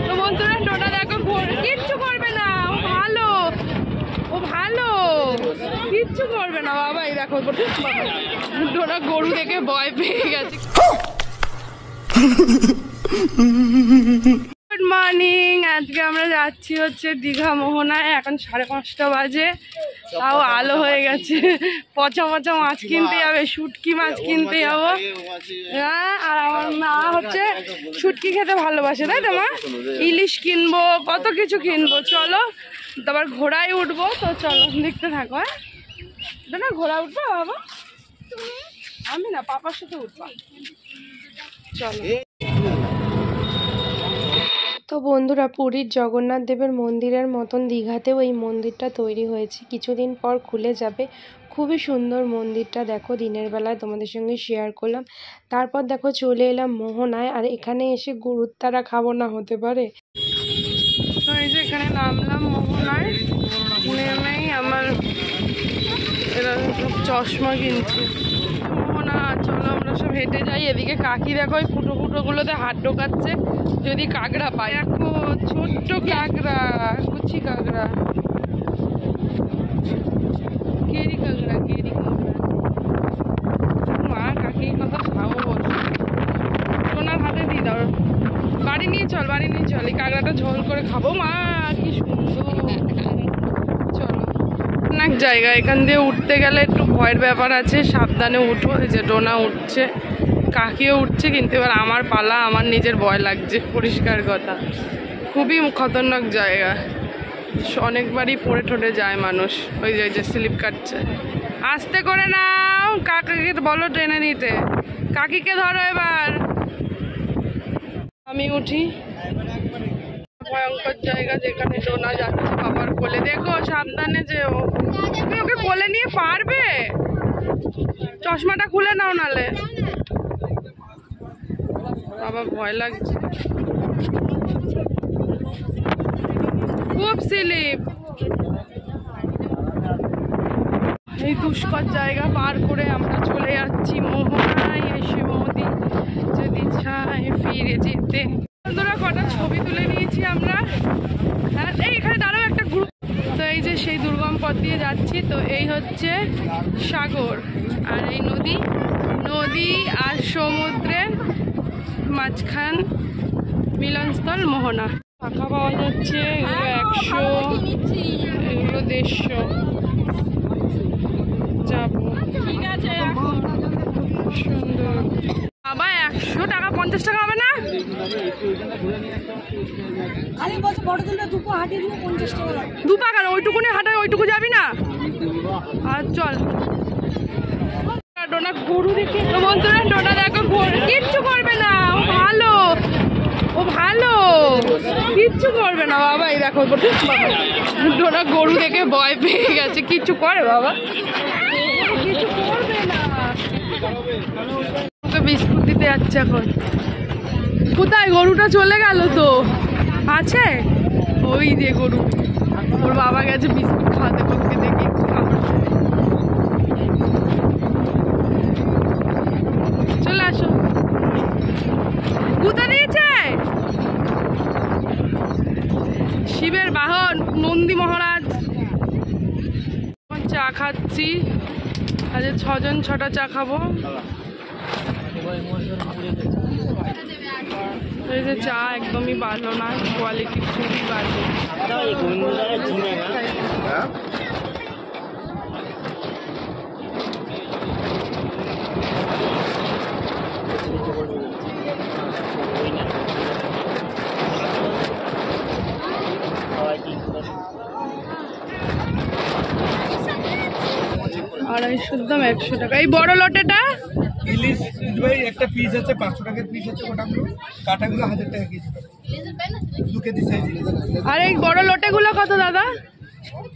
তো বন্ধুরা ডোনা দেখো কিচ্ছু করবে না, ভালো, ও ভালো, কিচ্ছু করবে না বাবা। এই দেখো ডোনা গরু দেখে ভয় পেয়ে গেছে। গুড মর্নিং, আজকে আমরা যাচ্ছি হচ্ছে দীঘা মোহনায়। এখন 5:30 বাজে, তাও আলো হয়ে গেছে। পচা পচা মাছ কিনতে যাবে, শুটকি মাছ কিনতে যাবো। হ্যাঁ, আর আমার মা হচ্ছে শুটকি খেতে ভালোবাসে, তাই তো মা? ইলিশ কিনবো, কত কিছু কিনবো। চলো তারপর ঘোড়ায় উঠবো, তো চলো দেখতে থাকো। হ্যাঁ না, ঘোড়া উঠবো বাবা? আমি না, পাপার সাথে উঠবো। চলো। তো বন্ধুরা, পুরীর জগন্নাথ দেবের মন্দিরের মতন দীঘাতেও এই মন্দিরটা তৈরি হয়েছে, কিছুদিন পর খুলে যাবে। খুবই সুন্দর মন্দিরটা, দেখো দিনের বেলায় তোমাদের সঙ্গে শেয়ার করলাম। তারপর দেখো চলে এলাম মোহনায়, আর এখানে এসে গরুর তারা খাবো না, হতে পারে? তো এই যে এখানে নামলাম মোহনায়, নেমেই আমার এরা চশমা কিনছে। মোহনা, চলো আমরা সব হেঁটে যাই। এদিকে কাকি দেখো ওই ফুটো ফুটোগুলোতে হাত ঢোকাচ্ছে, যদি কাঁকড়া পাই। দেখো ছোট্ট কাঁকড়া, কুচি কাঁকড়া, কেরি কাঁকড়া, কেরি কাঁকড়া। মা কাকির কথা খাবো বলছে, ওনার হাতে দিয়ে দাও। বাড়ি নিয়ে চল, বাড়ি নিয়ে চল, এই কাঁকড়াটা ঝোল করে খাবো। মা কি সুন্দর। চলো, অনেক জায়গা, এখান দিয়ে উঠতে গেলে একটু ভয়ের ব্যাপার আছে, সাবধানে উঠো। এই যে ডোনা উঠছে, কাকিও উঠছে, কিন্তু এবার আমার পালা, আমার নিজের ভয় লাগছে, পরিষ্কার কথা। খুবই খতরনাক জায়গা, অনেকবারই পড়ে ঠোঁটে যায় মানুষ। ওই যে স্লিপ কাটছে, আস্তে করে নাও। কাকিকে বলো টেনে নিতে, কাকিকে ধরো এবার। আমি উঠি। ভয়ঙ্কর জায়গা, যেখানে ডোনা যাচ্ছে বাবার কোলে। দেখো সাবধানে যেও, তুমি ওকে কোলে নিয়ে পারবে? চশমাটা খুলে নাও নালে। বাবা ভয় লাগছে, খুব স্লিপ। এই দুষ্কর জায়গা পার করে আমরা চলে যাচ্ছি মোহনায়। এসে মোদি যদি চায় ফিরে যেতে। বন্ধুরা কটা ছবি তুলে নিয়েছি আমরা। হ্যাঁ, এই এখানে দাঁড়াও একটা গ্রুপ। তো এই যে সেই দুর্গম পথ দিয়ে যাচ্ছি। তো এই হচ্ছে সাগর, আর এই নদী, নদী আর সমুদ্রের মাঝখান মিলনস্থল মোহনা। টাকা পাওয়া যাচ্ছে, এগুলো 100, এগুলো 150। যাবো, ঠিক আছে। সুন্দর বাবা, 100 টাকা, 50 টাকা হবে না? দুপা কেন? ওইটুকুনি হাঁটায়, ওইটুকু যাবি না? আর চল। ডোনা গরু দেখে, বন্ধুরা ডোনা দেখো কিচ্ছু করবে না, ও ভালো, ও ভালো, কিচ্ছু করবে না বাবা। এই দেখো ডোনা গরু দেখে ভয় পেয়ে গেছে, কিচ্ছু করে বাবা, কিছু করবে না। ওকে বিস্কুট দিতে যাচ্ছে এখন। কোথায় গরুটা? চলে গেল তো, আছে ওই যে গরু। ওর বাবা গেছে বিস্কুট খাওয়াতে, ওকে দেখি খাবার। চলে আসো। কোথা দিয়েছে? শিবের বাহন নন্দী মহারাজ। চা খাচ্ছি, আজ 6 জন 6টা চা খাবো। এই যে চা একদমই ভালো না, কোয়ালিটি খুবই ভালো। আড়াইশোর দাম 100 টাকা। এই বড় লটেটা ইলিশ ভাই একটা পিস আছে 500 টাকার পিস আছে, গোটাগুলো কাটাগুলো 1000 টাকা কেজি, 2 কেজি সাইজ। আর এই বড় লটেগুলো কত দাদা?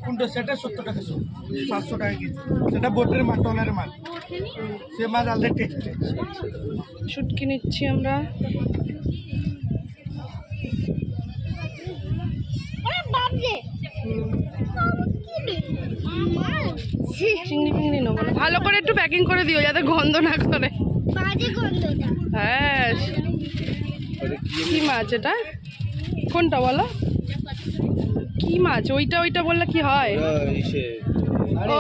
কোনটা? সেটা 70 টাকা, 700 টাকা কেজি। সেটা বোটের মাল, টলারের মাল, সে মাছ আলাদা টেস্ট। শুটকি নিচ্ছি আমরা। চিংড়ি ফিংড়ি নেবো না, ভালো করে একটু প্যাকিং করে দিও যাতে গন্ধ না করে। হ্যাঁ কি মাছ এটা? কোনটা বলো? কি মাছ? ওইটা ওইটা বললে কি হয়? ও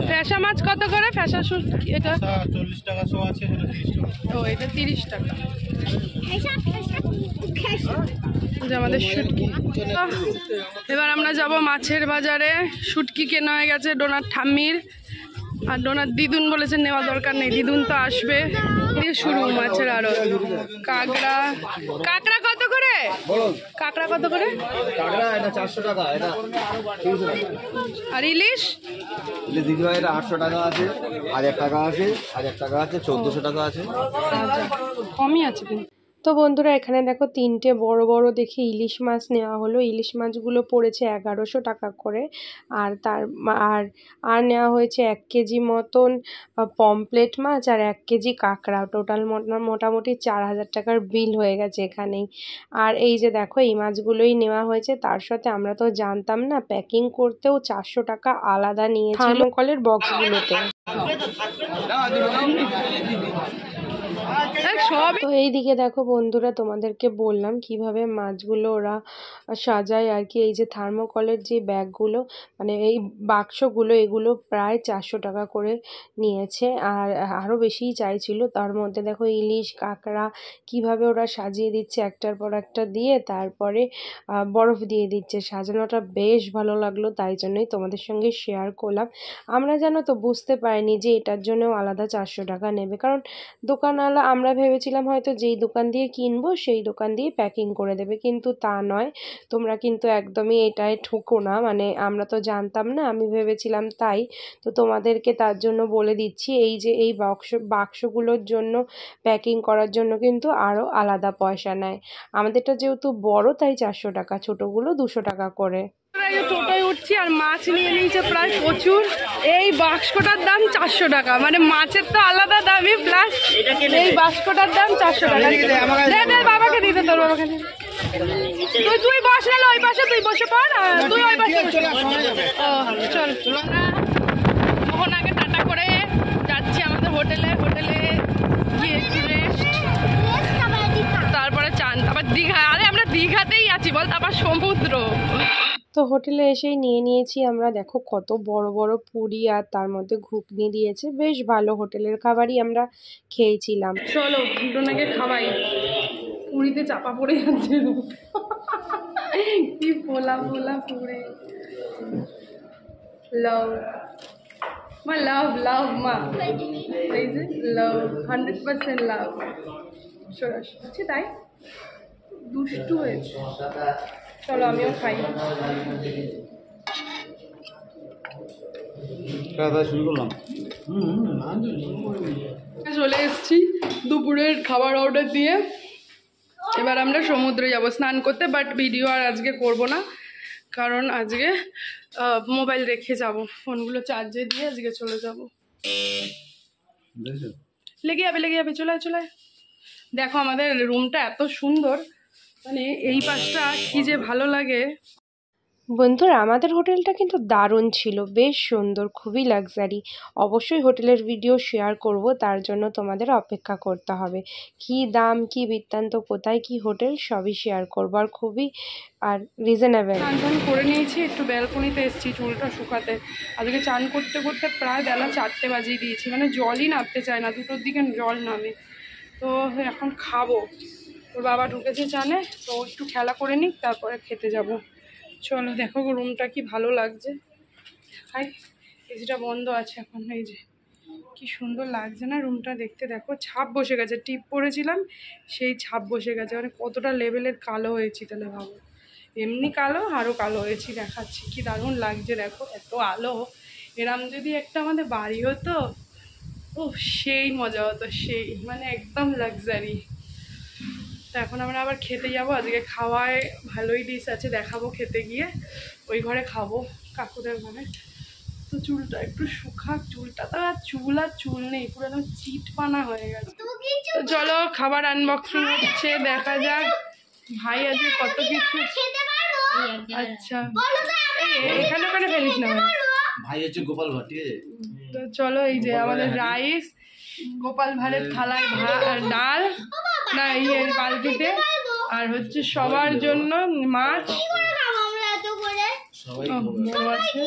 ফ্যাসা মাছ কত করে? ফ্যাসা এটা 40 টাকা শো আছে, এটা 30 টাকা। ও এটা 30 টাকা। যে আমাদের শুটকি। এবার আমরা যাব মাছের বাজারে। শুটকি কেনা হয়ে গেছে ডোনার ঠাম্মির, আর ডোনার দিদুন বলেছে নেওয়া দরকার নেই, দিদুন তো আসবে। দিয়ে শুরু মাছের আরো। কাঁকড়া, কাঁকড়া কত করে? কাঁকড়া কত করে? কাঁকড়া এটা 400 টাকা, এটা 300 টাকা। আর ইলিশ? ইলিশ দিদি ভাই এটা 800 টাকা আছে, 1000 টাকা আছে, 1000 টাকা আছে, 1400 টাকা আছে। কমই আছে কিন্তু। তো বন্ধুরা এখানে দেখো 3টে বড় বড় দেখে ইলিশ মাছ নেওয়া হলো। ইলিশ মাছগুলো পড়েছে 1100 টাকা করে। আর আর নেওয়া হয়েছে 1 কেজি মতন পমপ্লেট মাছ আর 1 কেজি কাঁকড়া। টোটাল মোটামুটি 4000 টাকার বিল হয়ে গেছে এখানেই। আর এই যে দেখো এই মাছগুলোই নেওয়া হয়েছে। তার সাথে আমরা তো জানতাম না প্যাকিং করতেও 400 টাকা আলাদা নিয়েছিল থার্মোকলের বক্সগুলোতে। তো এইদিকে দেখো বন্ধুরা তোমাদেরকে বললাম কিভাবে মাছগুলো ওরা সাজায় আর কি। এই যে থার্মোকলের যে ব্যাগগুলো মানে এই বাক্সগুলো, এগুলো প্রায় 400 টাকা করে নিয়েছে। আর আরও বেশিই চাইছিল। তার মধ্যে দেখো ইলিশ, কাঁকড়া কিভাবে ওরা সাজিয়ে দিচ্ছে একটার পর একটা দিয়ে, তারপরে বরফ দিয়ে দিচ্ছে। সাজানোটা বেশ ভালো লাগলো, তাই জন্যই তোমাদের সঙ্গে শেয়ার করলাম। আমরা জানো তো বুঝতে পারিনি যে এটার জন্যও আলাদা 400 টাকা নেবে, কারণ দোকানওয়ালা আমরা ভেবেছিলাম হয়তো যেই দোকান দিয়ে কিনবো সেই দোকান দিয়ে প্যাকিং করে দেবে, কিন্তু তা নয়। তোমরা কিন্তু একদমই এটায় ঠুকো না, মানে আমরা তো জানতাম না, আমি ভেবেছিলাম তাই। তো তোমাদেরকে তার জন্য বলে দিচ্ছি, এই যে এই বাক্সগুলোর জন্য প্যাকিং করার জন্য কিন্তু আরও আলাদা পয়সা নেয়। আমাদেরটা যেহেতু বড় তাই 400 টাকা, ছোটোগুলো 200 টাকা করে। টোটোয় উঠছি আর মাছ নিয়ে নিয়েছে প্রায় প্রচুর। এই বাক্সটার দাম 400 টাকা, মানে মাছের তো আলাদা দামই, প্লাস এই বাক্সটার দাম 400 টাকা। বাবাকে দিতে, তোর বাবাকে দিতে। তুই বস না ওই পাশে, তুই বসে পড়, তুই ওই পাশে চল। তখন আগে টাটা করে যাচ্ছি আমাদের হোটেলে গিয়ে একটু রেস্ট, তারপরে চান, তারপর দীঘা। আরে আমরা দীঘাতেই আছি বল, তারপর সমুদ্র। তো হোটেলে এসেই নিয়ে নিয়েছি আমরা দেখো কত বড় বড় পুরি, আর তার মধ্যে ঘুগনি দিয়েছে। বেশ ভালো হোটেলের খাবারই আমরা খেয়েছিলাম। চলো ডোনাকে খাওয়াই। পুরীতে চাপা পড়ে যাচ্ছে, কি পোলা পোলা পুরে। লাভ মা, লাভ লাভ মা, এই যে লাভ, 100% লাভ। সরাসরি তাই দুষ্টু হয়েছে। চলো আমিও খাই। শুরু করলাম। চলে এসেছি দুপুরের খাবার অর্ডার দিয়ে। এবার আমরা সমুদ্রে যাব স্নান করতে, বাট ভিডিও আর আজকে করব না, কারণ আজকে মোবাইল রেখে যাব, ফোনগুলো চার্জে দিয়ে আজকে চলে যাব। লেগে যাবে, চলে দেখো আমাদের রুমটা এত সুন্দর, মানে এই পাশটা কি যে ভালো লাগে। বন্ধুরা আমাদের হোটেলটা কিন্তু দারুণ ছিল, বেশ সুন্দর, খুবই লাক্সারি। অবশ্যই হোটেলের ভিডিও শেয়ার করব, তার জন্য তোমাদের অপেক্ষা করতে হবে। কি দাম, কি বৃত্তান্ত, কোথায় কি হোটেল, সবই শেয়ার করব, আর খুবই আর রিজনেবল। চান করে নিয়েছি, একটু ব্যালকনিতে এসেছি চুলটা শুকাতে। আজকে চান করতে করতে প্রায় বেলা 4টে বাজিয়ে দিয়েছি, মানে জলই নামতে চায় না, 2টোর দিকে জল নামে। তো এখন খাবো, ওর বাবা ঢুকেছে চানে, তো একটু খেলা করে নিক তারপরে খেতে যাব। চলো দেখো রুমটা কি ভালো লাগছে। হাই, এসিটা বন্ধ আছে এখন। এই যে কি সুন্দর লাগছে না রুমটা দেখতে। দেখো ছাপ বসে গেছে, টিপ পরেছিলাম সেই ছাপ বসে গেছে, মানে কতটা লেভেলের কালো হয়েছি তাহলে ভাবো। এমনি কালো আরও কালো হয়েছি, দেখাচ্ছি কি দারুণ লাগছে। দেখো এত আলো, এরম যদি একটা আমাদের বাড়ি হতো, ও সেই মজা হতো, সেই মানে একদম লাক্সারি। তো এখন আমরা আবার খেতে যাবো। আজকে খাওয়ায় ভালোই ডিশ আছে, দেখাবো খেতে গিয়ে। ওই ঘরে খাবো, কাকুদের ঘরে। তো চুলটা একটু শুকাক, চুলটা তো আর চুল নেই, পুরো একদম চিটপানা হয়ে গেছে। তো চলো খাবার আনবক্সিং হচ্ছে, দেখা যাক ভাই আজকে কত কিছু। আচ্ছা এখানে ওখানে ফেলিস না ভাই হচ্ছে গোপাল ভাট, ঠিক আছে। তো চলো এই যে আমাদের রাইস, গোপাল ভাঁড়ের থালায় ডাল, না ইয়ে বালতিতে, আর হচ্ছে সবার জন্য মাছ। সবাই ও, বড় আছে।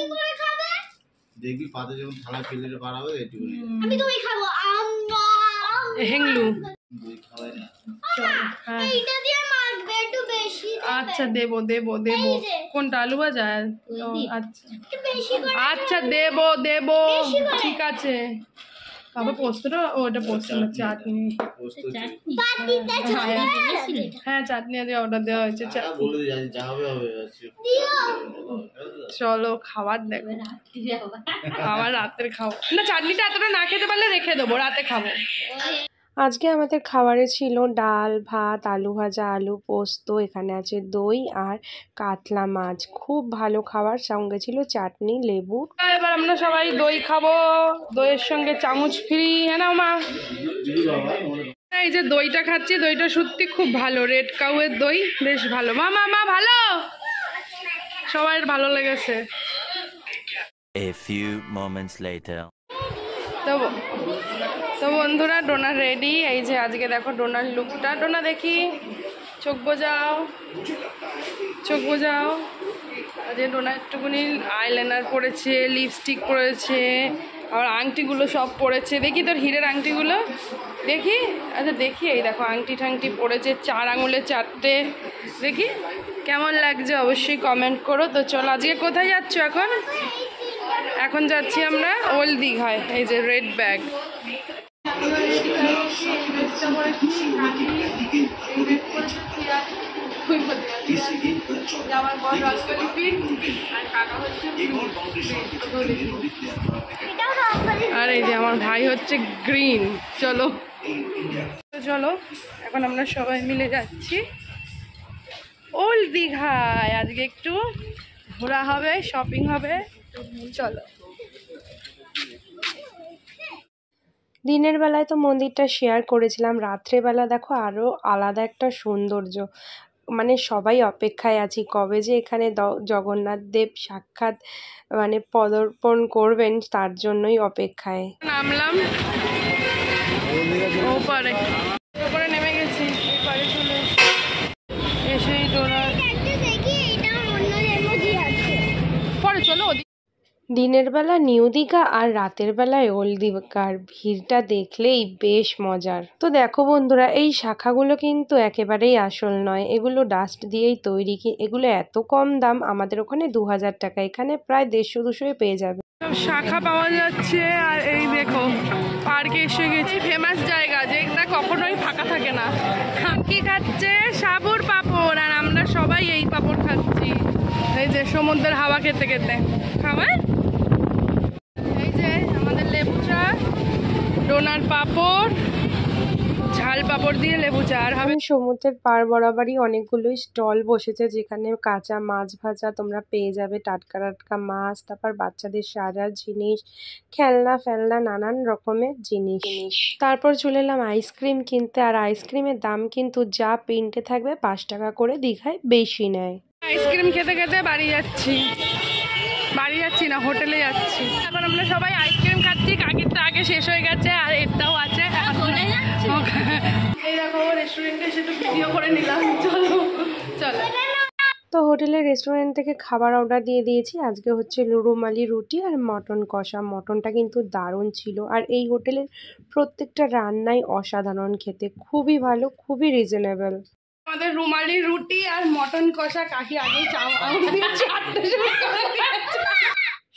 দেখবি পাতে যখন থালা ফেলে বাড়াবে একটু হেংলু। দই খাওয়াই না। হ্যাঁ আচ্ছা দেবো দেবো দেবো। কোনটা আলু ভাজা? ও আচ্ছা আচ্ছা দেবো দেবো, ঠিক আছে। বাবা পোস্তটা, ওটা পোস্ত না, চাটনি। পোস্ত হ্যাঁ চাটনি আছে, অর্ডার দেওয়া হয়েছে। বলে দিয়ে যা হবে হবে। চলো খাবার দেখো, আমার রাতের খাবো না। চাটনিটা এতটা না খেতে পারলে রেখে দেবো, রাতে খাবো। আজকে আমাদের খাবারে ছিল ডাল, ভাত, আলু ভাজা, আলু পোস্ত, এখানে আছে দই আর কাতলা মাছ। খুব ভালো খাবার, সঙ্গে ছিল চাটনি, লেবু। এবার আমরা সবাই দই খাবো, দইয়ের সঙ্গে চামচ ফ্রি। হ্যাঁ না মা? এই যে দইটা খাচ্ছি, দইটা সত্যি খুব ভালো, রেড কাউয়ের দই, বেশ ভালো। মা মা মা ভালো, সবার ভালো লেগেছে। A few moments later. তো বন্ধুরা ডোনা রেডি। এই যে আজকে দেখো ডোনার লুকটা। ডোনা দেখি, চোখ বোঝাও, চোখ বোঝাও। আজকে ডোনা একটুকুনি আইলাইনার পরেছে, লিপস্টিক পরেছে, আবার আংটিগুলো সব পরেছে। দেখি তোর হীরের আংটিগুলো দেখি। আচ্ছা দেখি, এই দেখো আংটি ঠাংটি পরেছে, 4 আঙুলে 4টে। দেখি কেমন লাগছে, অবশ্যই কমেন্ট করো। তো চলো, আজকে কোথায় যাচ্ছ এখন? এখন যাচ্ছি আমরা ওল্ড দীঘায়। এই যে রেড ব্যাগ। আর এই যে আমার ভাই হচ্ছে গ্রিন। চলো চলো, এখন আমরা সবাই মিলে যাচ্ছি ওল্ড দীঘায়। আজকে একটু ঘোরা হবে, শপিং হবে। চলো। দিনের বেলায় তো মন্দিরটা শেয়ার করেছিলাম, রাত্রেবেলা দেখো আরও আলাদা একটা সৌন্দর্য। মানে সবাই অপেক্ষায় আছি কবে যে এখানে জগন্নাথ দেব সাক্ষাৎ মানে পদার্পণ করবেন, তার জন্যই অপেক্ষায়। নামলাম ওপারে, ওপারে নেমে গেছি, এপারে চলে এসেই ডোনা পরে চলো। দিনের বেলা নিউ দীঘা আর রাতের বেলায় ওল্ড দীঘার ভিড়টা দেখলেই বেশ মজার। তো দেখো বন্ধুরা, এই শাখাগুলো কিন্তু একেবারেই আসল নয়, এগুলো ডাস্ট দিয়েই তৈরি। এগুলো এত কম দাম, আমাদের ওখানে 2000 টাকা, এখানে প্রায় 150-200 পেয়ে যাবে। সব শাখা পাওয়া যাচ্ছে। আর এই দেখো পার্কে এসে গেছি, ফেমাস জায়গা যেটা কখনোই ফাঁকা থাকে না। কি খাচ্ছে? সাবুর পাঁপড়। আর আমরা সবাই এই পাঁপড় খাচ্ছি, এই যে সমুদ্রের হাওয়া খেতে খেতে। খাওয়া এই যে আমাদের লেবু চা, ডোনার পাঁপড়, ঝাল পাঁপড় দিয়ে লেবু চা। আর হবে সমুদ্রের পাড় বরাবরই অনেকগুলোই স্টল বসেছে, যেখানে কাঁচা মাছ ভাজা তোমরা পেয়ে যাবে, টাটকা টাটকা মাছ, তারপর বাচ্চাদের সাজার জিনিস, খেলনা ফেলনা, নানান রকমের জিনিস। তারপর চলে এলাম আইসক্রিম কিনতে। আর আইসক্রিমের দাম কিন্তু যা প্রিন্টে থাকবে 5 টাকা করে, দীঘায় বেশি নেয়। আইসক্রিম খেতে খেতে বাড়ি যাচ্ছি, বাড়ি যাচ্ছি না হোটেলে যাচ্ছি। এখন আমরা সবাই আইসক্রিম খাচ্ছি, কাকিরটা আগে শেষ হয়ে গেছে আর এটাও আছে। এই দেখো রেস্টুরেন্টে এসে একটু ভিডিও করে নিলাম। চলো চলো। তো হোটেলের রেস্টুরেন্ট থেকে খাবার অর্ডার দিয়ে দিয়েছি। আজকে হচ্ছে রুমালি রুটি আর মটন কষা। মটনটা কিন্তু দারুণ ছিল। আর এই হোটেলের প্রত্যেকটা রান্নাই অসাধারণ খেতে, খুবই ভালো, খুবই রিজনেবল। আমাদের রুমালি রুটি আর মটন কষা কাকি আগেই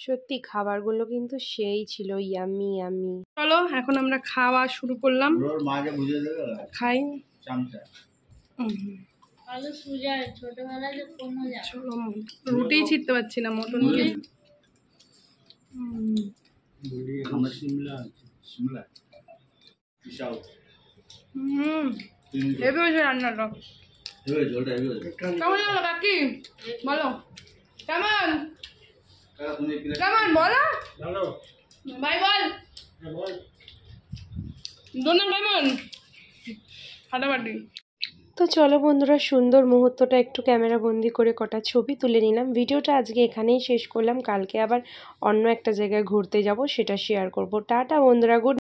সত্যি খাবারগুলো কিন্তু সেই ছিল, ইয়ামি ইয়ামি। চলো এখন আমরা খাওয়া শুরু করলাম। মাকে বুঝে দেবে খাই চামচা। চলো, রুটি ছিটতে পারছি না, মটন দিয়ে। আমরা শিমলা শিমলা বিশাল হেভি হয়েছে রান্নাটা। জলটা কেমন লাগলো কাকি বলো? কেমন কেমন বলো ভাই, বল দোনা কেমন ফাটাফাটি। তো চলো বন্ধুরা, সুন্দর মুহূর্তটা একটু ক্যামেরা বন্দি করে কটা ছবি তুলে নিলাম। ভিডিওটা আজকে এখানেই শেষ করলাম, কালকে আবার অন্য একটা জায়গায় ঘুরতে যাব, সেটা শেয়ার করব। টাটা বন্ধুরা, গুড।